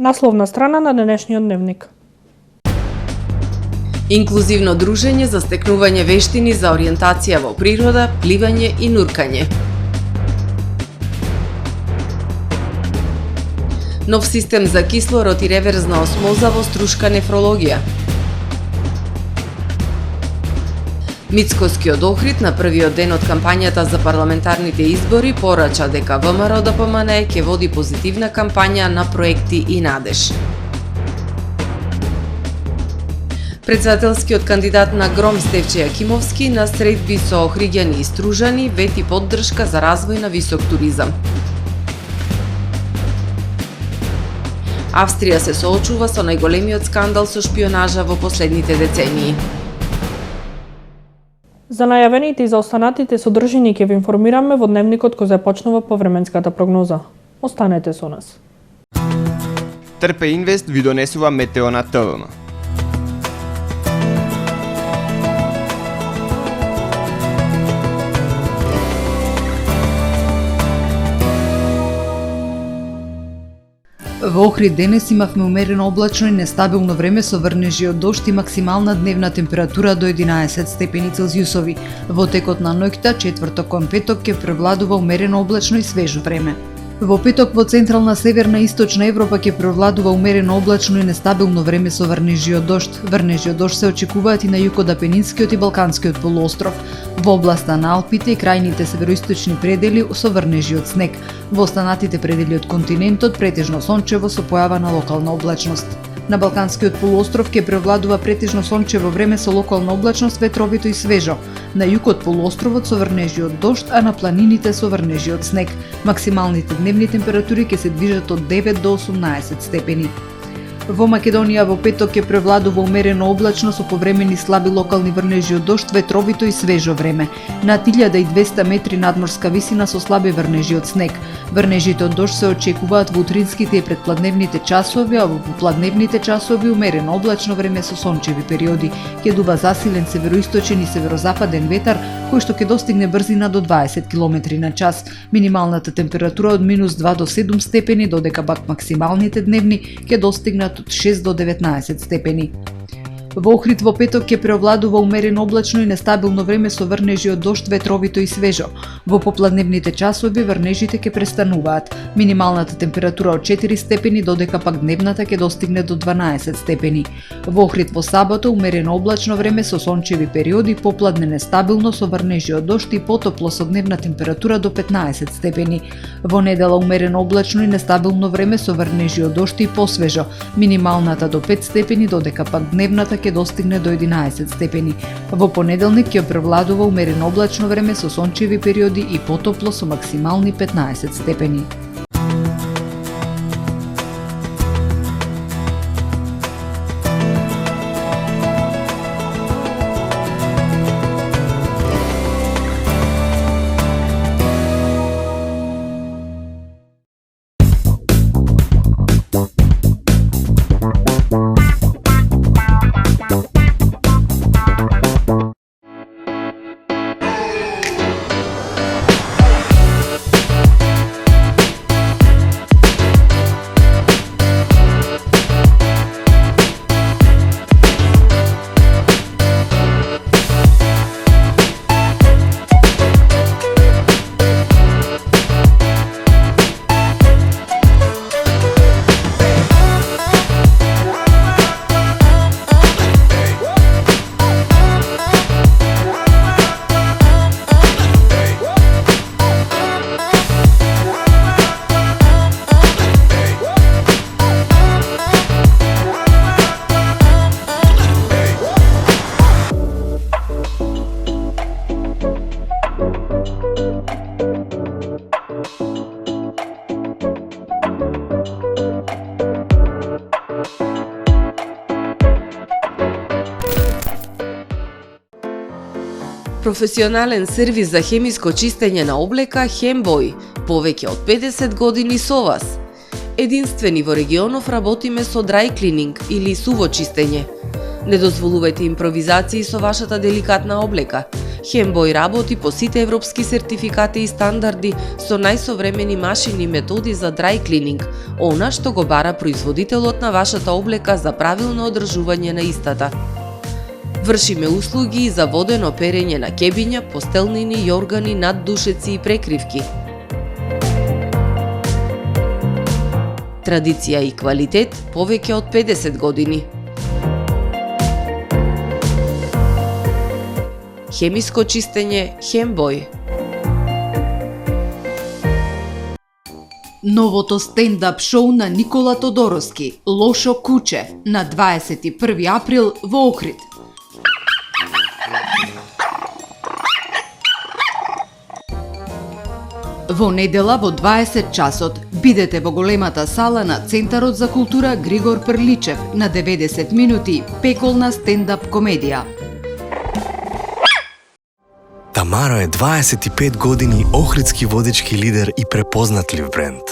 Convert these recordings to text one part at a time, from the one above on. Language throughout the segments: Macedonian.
Насловна страна на денешниот дневник. Инклузивно дружење за стекнување вештини за ориентација во природа, пливање и нуркање. Нов систем за кислород и реверзна осмоза во струшка нефрологија. Мицкоскиот Охрид на првиот ден од кампањата за парламентарните избори порача дека ВМРО ДПМН ќе води позитивна кампања на проекти и надеж. Председателскиот кандидат на ГРОМ Стефче Јакимовски на средби со охриѓани и стружани вети поддршка за развој на висок туризам. Австрија се соочува со најголемиот скандал со шпионажа во последните децении. За најавените и за останатите содржини ќе ви информираме во дневникот кој започнува по временската прогноза. Останете со нас. Трпе Инвест ви донесува метео на ТВМ. Во Охрид денес имавме умерено облачно и нестабилно време со врнежи од дожд и максимална дневна температура до 11 степени Целзиусови. Во текот на ноќта, четврток кон петок, ќе превладува умерено облачно и свежо време. Во петок во централна, северна и источна Европа ќе превладува умерено облачно и нестабилно време со врнежи од дожд. Врнежи од дожд се очекуваат и на југот Апенинскиот и Балканскиот полуостров. Во областа на Алпите и крајните североисточни предели со врнежи од снег. Во останатите предели од континентот претежно сончево со појава на локална облачност. На Балканскиот полуостров ќе превладува претежно сончево време со локална облачност, ветровито и свежо. На југот полуостровот со врнежи од дожд, а на планините со врнежи од снег. Максималните дневни температури ќе се движат од 9 до 18 степени. Во Македонија во петок ќе превладува умерено облачно со повремени слаби локални врнежи од дожд, ветровито и свежо време. Над 1200 метри надморска висина со слаби врнежи од снег. Врнежите од дожд се очекуваат во утринските и предпладневните часови, а во попладневните часови умерено облачно време со сончеви периоди. Ќе дува засилен североисточен и северозападен ветар, кој што ќе достигне брзина до 20 км на час. Минималната температура од -2 до 7 степени, додека пак максималните дневни ќе достигнат од 6 до 19 степени. Во Охрид во петок ќе преовладува умерено облачно и нестабилно време со врнежи од дожд, ветровито и свежо. Во попладневните часови врнежите ќе престануваат. Минималната температура од 4 степени, додека пак дневната ќе достигне до 12 степени. Во Охрид во сабота умерено облачно време со сончеви периоди, попладне нестабилно со врнежи од дожд и потопло со дневна температура до 15 степени. Во недела умерено облачно и нестабилно време со врнежи од дожд и посвежо. Минималната до 5 степени, додека пак дневната ќе достигне до 11 степени. Во понеделник ќе превладува умерено облачно време со сончеви периоди и потопло со максимални 15 степени. Професионален сервис за хемиско чистење на облека Хембој, повеќе од 50 години со вас. Единствени во регионов работиме со dry cleaning или суво чистење. Не дозволувајте импровизации со вашата деликатна облека. Хембој работи по сите европски сертификати и стандарди со најсовремени машини и методи за dry cleaning, она што го бара производителот на вашата облека за правилно одржување на истата. Вршиме услуги и за водено перење на кебиња, постелнини, јоргани, наддушеци и прекривки. Традиција и квалитет повеќе од 50 години. Хемиско чистење Хембој. Новото стендап шоу на Никола Тодоровски, Лошо куче, на 21 април во Охрид. Во недела во 20 часот бидете во големата сала на Центарот за култура Григор Прличев на 90 минути пеколна стендап комедија. Тамаро е 25 години охридски водечки лидер и препознатлив бренд.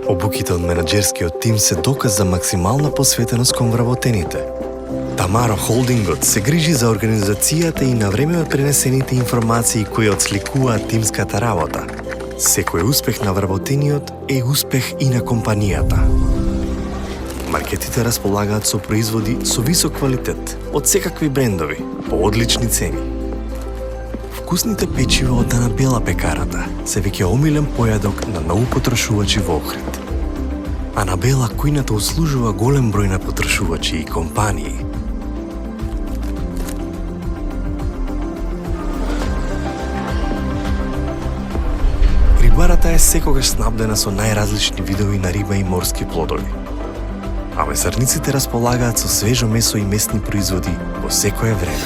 Обуките од менаџерскиот тим се доказ за максимална посветеност кон вработените. Тамаро Холдингот се грижи за организацијата и на време пренесените информации кои отсликуваат тимската работа. Секој успех на вработениот е успех и на компанијата. Маркетите располагаат со производи со висок квалитет од секакви брендови по одлични цени. Вкусните печива од Дана Бела пекарата се веќе омилен појадок на многу потрошувачи во Охрид. Анабела кујната услужува голем број на потрошувачи и компании. Рибарата е секогаш снабдена со најразлични видови на риба и морски плодови. А месарниците располагаат со свежо месо и месни производи во секое време.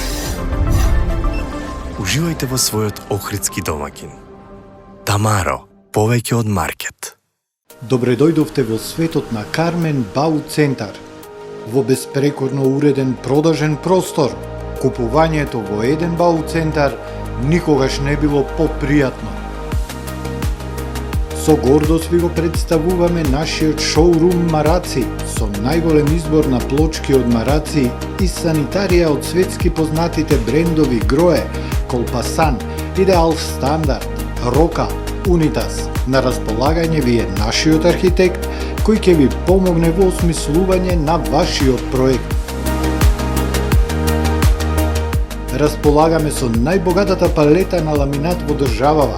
Уживајте во својот охридски домаќин. Тамаро, повеќе од маркет. Добре дојдовте во светот на Кармен Бау Центар. Во беспрекорно уреден продажен простор, купувањето во еден Бау Центар никогаш не било попријатно. Со гордост ви го представуваме нашиот шоурум Мараци, со најголем избор на плочки од мараци и санитарија од светски познатите брендови Грое, Колпасан, Идеал Стандард, Рока, Унитас. На располагање ви е нашиот архитект, кој ќе ви помогне во осмислување на вашиот проект. Располагаме со најбогатата палета на ламинат во државава.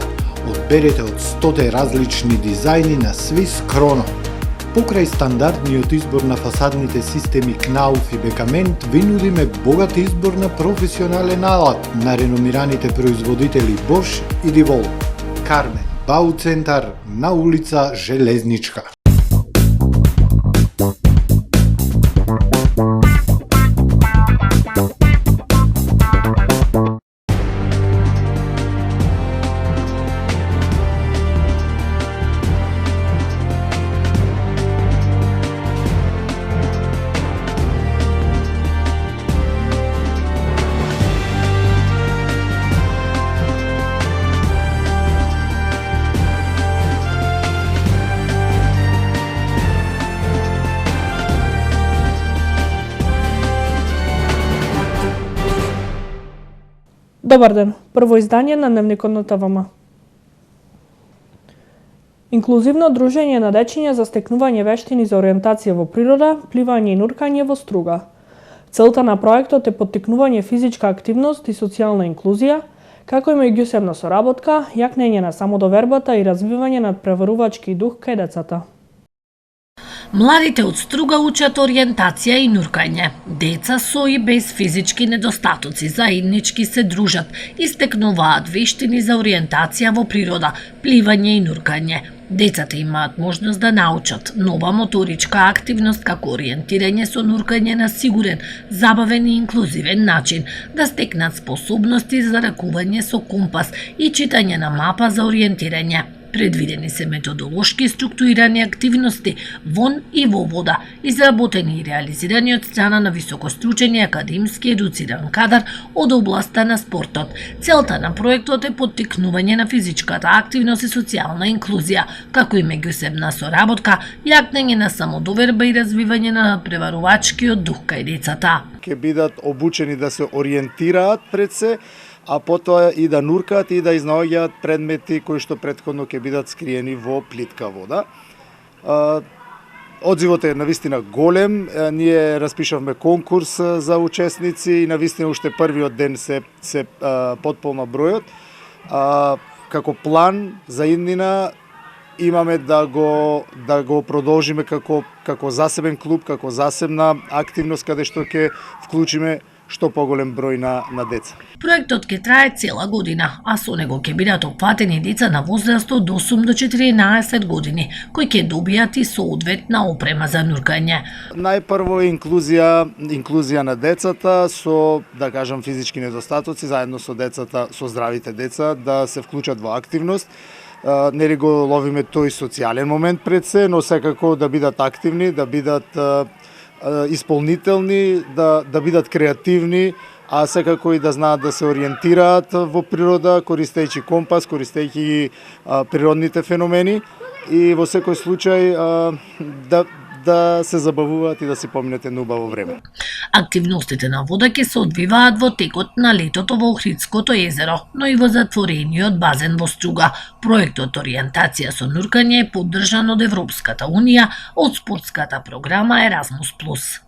Одберете од 100 различни дизајни на Свис Кроно. Покрај стандардниот избор на фасадните системи Кнауф и Бекамент, ви нудиме богат избор на професионален алат на реномираните производители Bosch и Divol. Кармен Бау Центар на улица Железничка. Добар ден, прво издание на Дневникот на ТВМ. Инклузивно дружење на дечиња за стекнување вештини за ориентација во природа, пливање и нуркање во струга. Целта на проектот е поттикнување физичка активност и социјална инклузија, како и меѓусебна соработка, јакнење на самодовербата и развивање на преварувачки дух кај децата. Младите од Струга учат ориентација и нуркање. Деца со и без физички недостатоци заеднички се дружат и стекнуваат вештини за ориентација во природа, пливање и нуркање. Децата имаат можност да научат нова моторичка активност како ориентирање со нуркање на сигурен, забавен и инклузивен начин, да стекнат способности за ракување со компас и читање на мапа за ориентирање. Предвидени се методолошки структурирани активности вон и во вода, изработени и реализирани од страна на високостручен и академски едуциран кадар од областа на спортот. Целта на проектот е поттикнување на физичката активност и социјална инклузија, како и меѓусебна соработка, јакнење на самодоверба и развивање на преварувачкиот дух кај децата. Ќе бидат обучени да се ориентираат пред се, а потоа и да нуркаат и да изнаоѓаат предмети кои што претходно ќе бидат скриени во плитка вода. Одзивот е навистина голем. Ние распишавме конкурс за учесници и навистина уште првиот ден се потполна бројот. Како план за иднина имаме да го продолжиме како засебен клуб, како засебна активност каде што ќе вклучиме што поголем број на деца. Проектот ќе трае цела година, а со него ќе бидат опфатени деца на возраст од 8 до 14 години, кои ќе добијат и соодветна опрема за нуркање. Најпрво е инклузија на децата со, да кажам, физички недостатоци, заедно со децата, со здравите деца, да се вклучат во активност. Нели го ловиме тој социјален момент пред се, но секако да бидат активни, да бидат исполнителни, да бидат креативни, а секако и да знаат да се ориентираат во природа, користејќи компас, користејќи природните феномени и во секој случај да се забавуваат и да си поминете едно убаво време. Активностите на вода ќе се одвиваат во текот на летото во Охридското езеро, но и во затворениот базен во Струга. Проектот Ориентација со нуркање е поддржан од Европската Унија од спортската програма Еразмус плюс.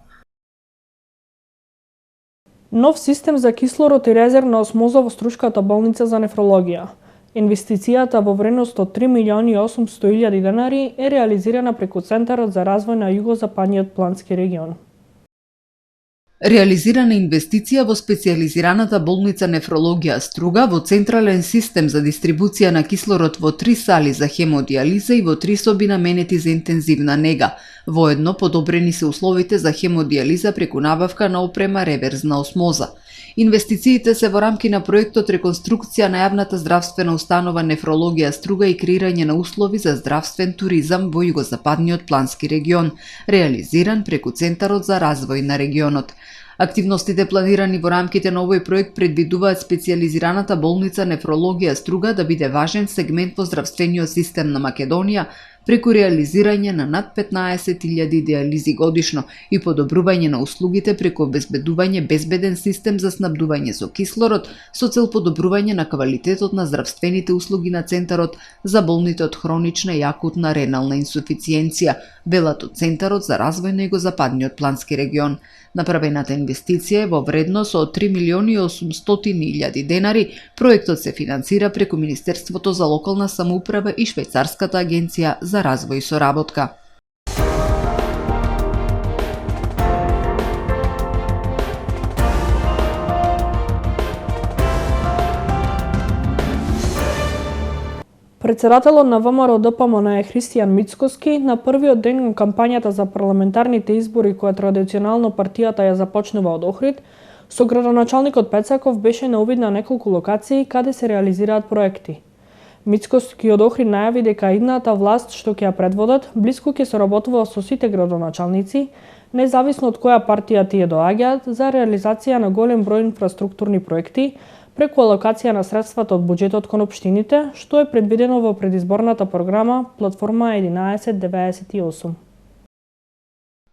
Нов систем за кислород и резервна осмоза во Струшката болница за нефрологија. Инвестицијата во вредност од 3.800.000 денари е реализирана преку Центарот за развој на југозападниот плански регион. Реализирана инвестиција во специјализираната болница нефрологија Струга во централен систем за дистрибуција на кислород во 3 сали за хемодиализа и во 3 соби наменети за интензивна нега. Воедно подобрени се условите за хемодиализа преку набавка на опрема реверзна осмоза. Инвестициите се во рамки на проектот реконструкција на јавната здравствена установа Нефрологија Струга и креирање на услови за здравствен туризам во југозападниот плански регион, реализиран преку Центарот за развој на регионот. Активностите планирани во рамките на овој проект предвидуваат специјализираната болница Нефрологија Струга да биде важен сегмент во здравствениот систем на Македонија преку реализирање на над 15.000 диализи годишно и подобрување на услугите преку обезбедување безбеден систем за снабдување со кислород со цел подобрување на квалитетот на здравствените услуги на Центарот за болните од хронична и акутна ренална инсуфициенција, велат од Центарот за развој на југозападниот плански регион. Направената инвестиција е во вредност од 3.800.000 денари. Проектот се финансира преку Министерството за локална самоуправа и Швајцарската агенција за развој и соработка. Председателот на ВМРО ДПМН е Христијан Мицкоски на првиот ден на кампањата за парламентарните избори која традиционално партијата ја започнува од Охрид, со градоначалникот Пецаков беше на увид на неколку локации каде се реализираат проекти. Мицкоски од Охрид најави дека идната власт што ќе ја предводат, блиску ќе соработува со сите градоначалници, независно од која партија тие доаѓаат, за реализација на голем број инфраструктурни проекти, преку алокација на средствата од буџетот кон општините, што е предвидено во предизборната програма Платформа 1198.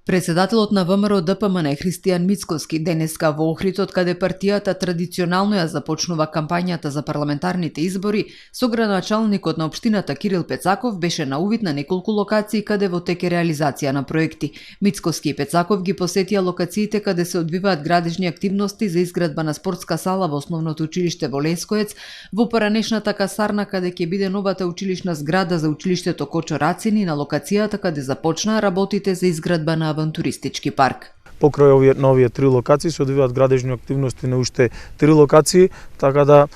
Председателот на ВМРО ДПМН Христијан Мицкоски денеска во Охрид, од каде партијата традиционално ја започнува кампањата за парламентарните избори, со градоначалникот на општината Кирил Пецаков беше на увид на неколку локации каде во теке реализација на проекти. Мицкоски и Пецаков ги посетија локациите каде се одвиваат градежни активности за изградба на спортска сала во основното училиште во Лескоец, во поранешната касарна каде ќе биде новата училишна зграда за училиштето Кочо Рацин и на локацијата каде започнаа работите за изградба на авантуристички парк. Покрај на овие 3 локации се одвиваат градежни активности на уште 3 локации, така да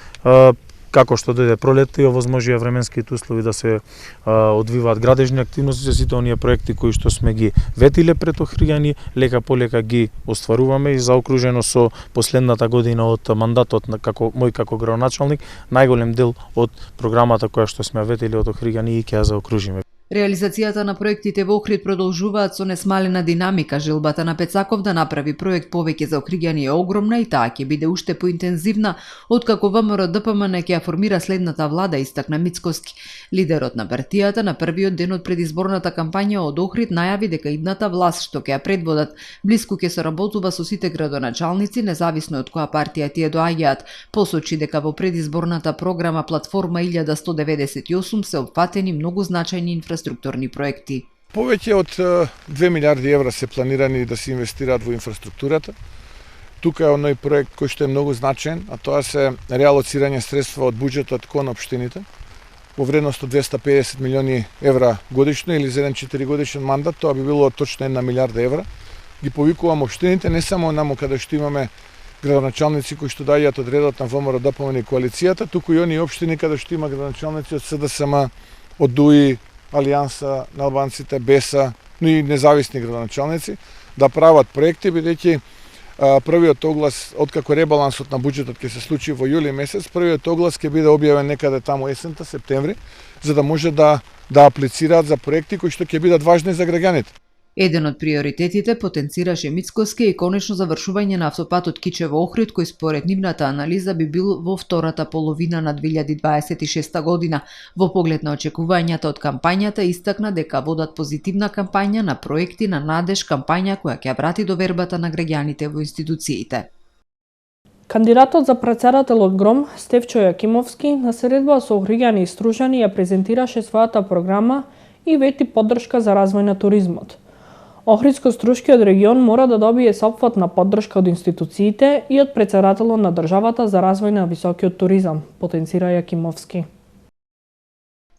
како што дојде пролетта и овозможија временските услови да се одвиваат градежни активности, сите оние проекти кои што сме ги ветиле пред Охридјани, лека полека ги остваруваме и заокружено со последната година од мандатот на како градоначалник, најголем дел од програмата која што сме ветили од Охридјани и ќе ја заокружиме. Реализацијата на проектите во Охрид продолжуваат со несмалена динамика. Желбата на Пецаков да направи проект повеќе за Охридјани е огромна и таа ќе биде уште поинтензивна откако ВМРО ДПМН ќе ја формира следната влада, истакна Мицкоски. Лидерот на партијата на првиот ден од предизборната кампања од Охрид најави дека идната власт што ќе ја предводат блиску ќе соработува со сите градоначалници, независно од која партија тие доаѓаат. Посочи дека во предизборната програма Платформа 1198 се опфатени многу значајни инфраструктурни проекти. Повеќе од 2 милиарди евра се планирани да се инвестираат во инфраструктурата. Тука е оној проект кој што е многу значаен, а тоа се реалоцирање средства од буџетот кон општините во вредност од 250 милиони евра годишно или за еден 4 годишен мандат, тоа би било точно 1 милиарда евра. Ги повикувам општините не само наму каде што имаме градоначалници кои што доаѓаат од редот на ВМРО ДПМН и коалицијата, туку и оние општини каде што има градоначалници од СДСМ, од ДУИ, Алијанса на албанците, БЕСА, но и независни градоначалници, да прават проекти, бидејќи првиот оглас, откако ребалансот на буџетот ќе се случи во јули месец, првиот оглас ќе биде објавен некаде таму есента, септември, за да може да аплицираат за проекти кои што ќе бидат важни за граѓаните. Еден од приоритетите потенцираше Мицкоски и конечно завршување на автопатот Кичево-Охрид, кој според нивната анализа би бил во втората половина на 2026 година. Во поглед на очекувањата од кампањата истакна дека водат позитивна кампања на проекти на надеж, кампања која ќе врати довербата на граѓаните во институциите. Кандидатот за претседател од ГРОМ, Стефчо Јакимовски, на средба со Охридјани и Стружани ја презентираше својата програма и вети поддршка за развој на туризмот. Охридско-Струшкиот регион мора да добие сопфатна поддршка од институциите и од претседателот на државата за развој на високиот туризам, потенцира Јакимовски.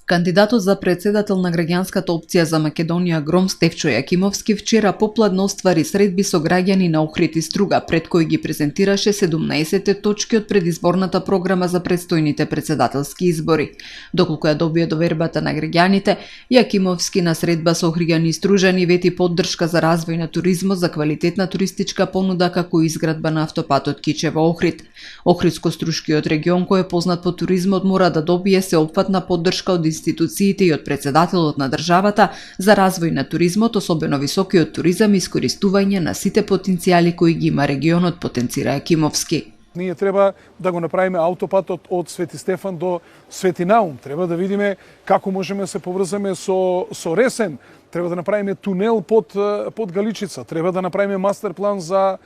Кандидатот за претседател на граѓанската опција за Македонија ГРОМ Стефчо Јакимовски вчера попладно оствари средби со граѓани на Охрид и Струга, пред кои ги презентираше 17 точки од предизборната програма за предстојните претседателски избори. Доколку ја добие довербата на граѓаните, Јакимовски на средба со Охриѓани и Стружани вети поддршка за развој на туризмот, за квалитетна туристичка понуда како и изградба на автопатот Кичево-Охрид. Охридско-Струшкиот регион, кој е познат по туризмот, мора да добие сеопфатна поддршка од институциите и од претседателот на државата за развој на туризмот, особено високиот туризам и искористување на сите потенцијали кои ги има регионот, потенцира Јакимовски. Ние треба да го направиме автопатот од Свети Стефан до Свети Наум. Треба да видиме како можеме да се поврзаме со Ресен. Треба да направиме тунел под Галичица. Треба да направиме мастер план за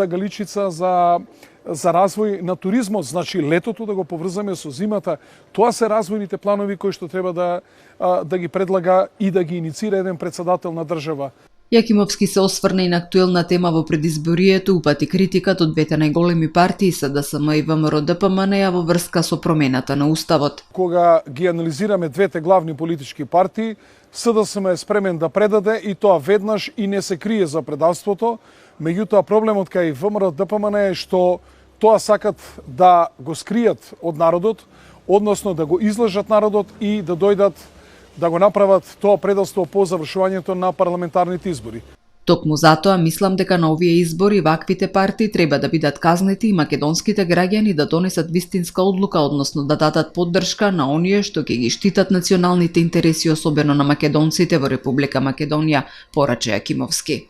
Галичица, за развој на туризмот, значи летото да го поврзаме со зимата. Тоа се развојните планови кои што треба да ги предлага и да ги иницира еден претседател на држава. Јакимовски се осврна и на актуелна тема во предизборието, упати критикат од двете најголеми партии СДСМ и ВМРО ДПМН во врска со промената на уставот. Кога ги анализираме двете главни политички партии, СДСМ е спремен да предаде и тоа веднаш и не се крие за предавството. Меѓутоа проблемот кај ВМРО ДПМН е што тоа сакат да го скријат од народот, односно да го излажат народот и да дојдат да го направат тоа предавство по завршувањето на парламентарните избори. Токму затоа мислам дека на овие избори ваквите партии треба да бидат казнети и македонските граѓани да донесат вистинска одлука, односно да дадат поддршка на оние што ќе ги штитат националните интереси, особено на македонците во Република Македонија, порача Јакимовски.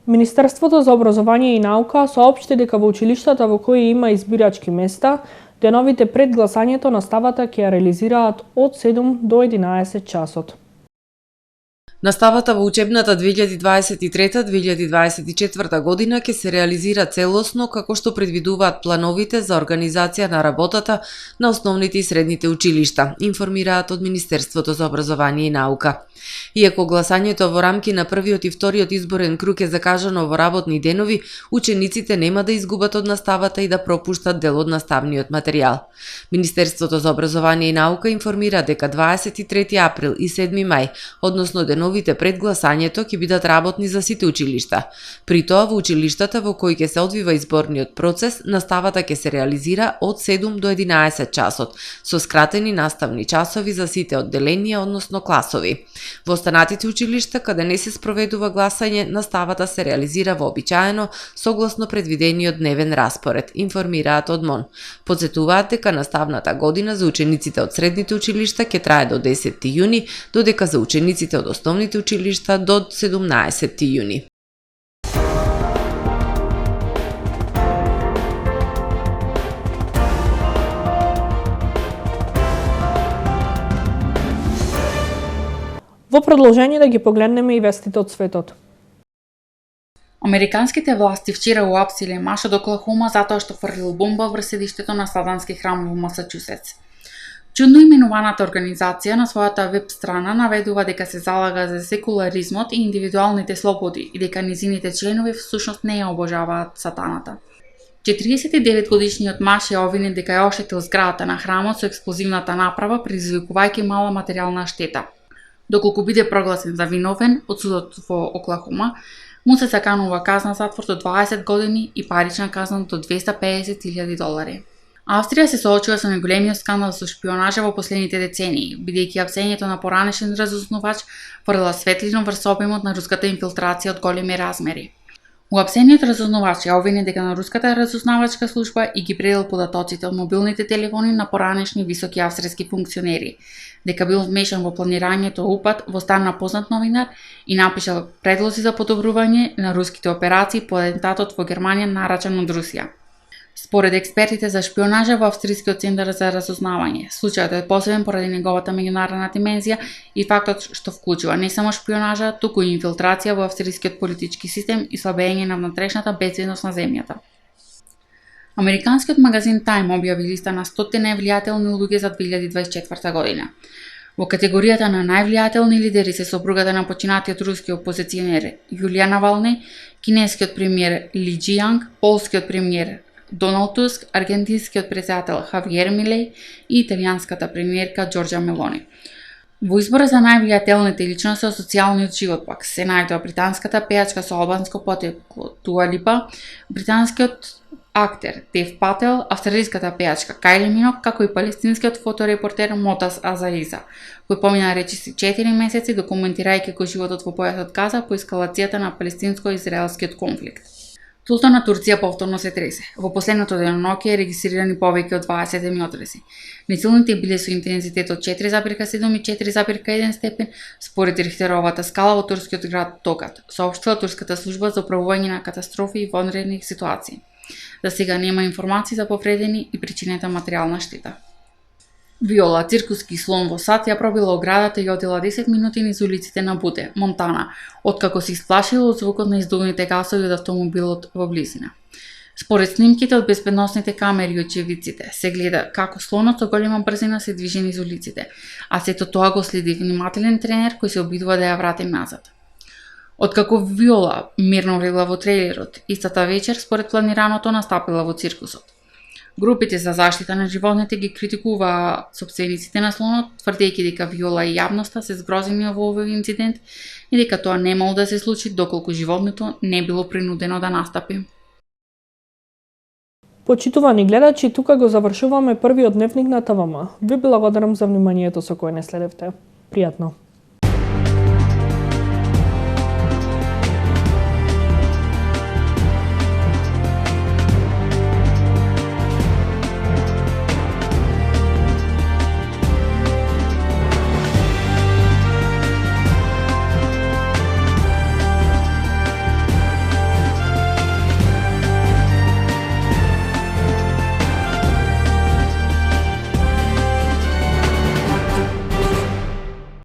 Министерството за образование и наука соопшти дека во училиштата во кои има избирачки места, деновите пред гласањето наставата ќе ја реализираат од 7 до 11 часот. Наставата во учебната 2023-2024 година ќе се реализира целосно како што предвидуваат плановите за организација на работата на основните и средните училишта, информираат од Министерството за образование и наука. Иако гласањето во рамки на првиот и вториот изборен круг е закажано во работни денови, учениците нема да изгубат од наставата и да пропуштат дел од наставниот материјал. Министерството за образование и наука информира дека 23 април и 7 мај, односно деновите деновите пред гласањето ќе бидат работни за сите училишта. При тоа во училиштата во кои ќе се одвива изборниот процес, наставата ќе се реализира од 7 до 11 часот, со скратени наставни часови за сите одделенија, односно класови. Во останатите училишта каде не се спроведува гласање, наставата се реализира вообичаено согласно предвидениот дневен распоред, информираат од МОН. Подсетуваат дека наставната година за учениците од средните училишта ќе трае до 10 јуни, додека за учениците од основните училишта до 17 јуни. Во продолжение да ги погледнеме и вестите од светот. Американските власти вчера уапсиле маж од Оклахома затоа што фрлил бомба врз седиштето на сатански храм во Масачусетс. Чудно именуваната организација на својата веб страна наведува дека се залага за секуларизмот и индивидуалните слободи и дека низините членови всушност не ја обожаваат сатаната. 49-годишниот маж е обвинет дека е оштетил зградата на храмот со експлозивната направа, предизвикувајќи мала материјална штета. Доколку биде прогласен за виновен од судот во Оклахома, му се заканува казна затвор до 20 години и парична казна до $250,000. Австрија се соочува со најголемиот скандал со шпионажа во последните децении, бидејќи апсењето на поранешен разузнавач фрла светлина врз обемот на руската инфилтрација од големи размери. Уапсениот разузнавач е обвинет дека на руската разузнавачка служба и ги предал податоците од мобилните телефони на поранешни високи австријски функционери, дека бил вмешан во планирањето упад во стан на познат новинар и напишал предлози за подобрување на руските операции по атентатот во Германија нарачан од Русија. Според експертите за шпионажа во Австријскиот центар за разузнавање, случајот е посебен поради неговата меѓународна димензија и фактот што вклучува не само шпионажа, туку и инфилтрација во австријскиот политички систем и слабење на внатрешната безбедност на земјата. Американскиот магазин Time објави листа на 100 највлијателни луѓе за 2024 година. Во категоријата на највлијателни лидери се сопругата на починатиот руски опозиционер Јулија Навални, кинескиот премиер Ли Џијанг, полскиот премиер Доналд Туск, аргентинскиот претседател Хавиер Милеј и италијанската премиерка Џорџа Мелони. Во избора за највлијателните личности од социјалниот живот пак се најдоа британската пејачка со албанско потекло Дуа Липа, британскиот актер Дев Пател, австралиската пејачка Кајли Минок, како и палестинскиот фоторепортер Мотас Азаиза, кој помина речиси 4 месеци документирајќи го животот во појасот Газа по ескалацијата на палестинско-израелскиот конфликт. Султан на Турција повторно се тресе. Во последното деноноќе е регистрирани повеќе од 20 земјотреси. Несилните биле со интензитет од 4,7 и 4,1 степен според Рихтеровата скала во турскиот град Токат, соопштила турската служба за управување на катастрофи и вонредни ситуации. За сега нема информации за повредени и причинета материјална штета. Виола, циркуски слон во сад, ја пробила оградата и одела 10 минути низ улиците на Буте, Монтана, откако се исплашила од звукот на издувните гасови од автомобилот во близина. Според снимките од безбедносните камери и очевидците, се гледа како слонот со голема брзина се движи низ улиците, а сето тоа го следи внимателен тренер кој се обидува да ја врати назад. Откако Виола мирно влегла во трейлерот, истата вечер, според планираното, настапила во циркусот. Групите за заштита на животните ги критикуваа сопствениците на слонот, тврдејќи дека Виола и јавноста се згрозени во овој инцидент и дека тоа немало да се случи доколку животното не било принудено да настапи. Почитувани гледачи, тука го завршуваме првиот дневник на ТВМ. Ви благодарам за вниманието со кое не следевте. Пријатно!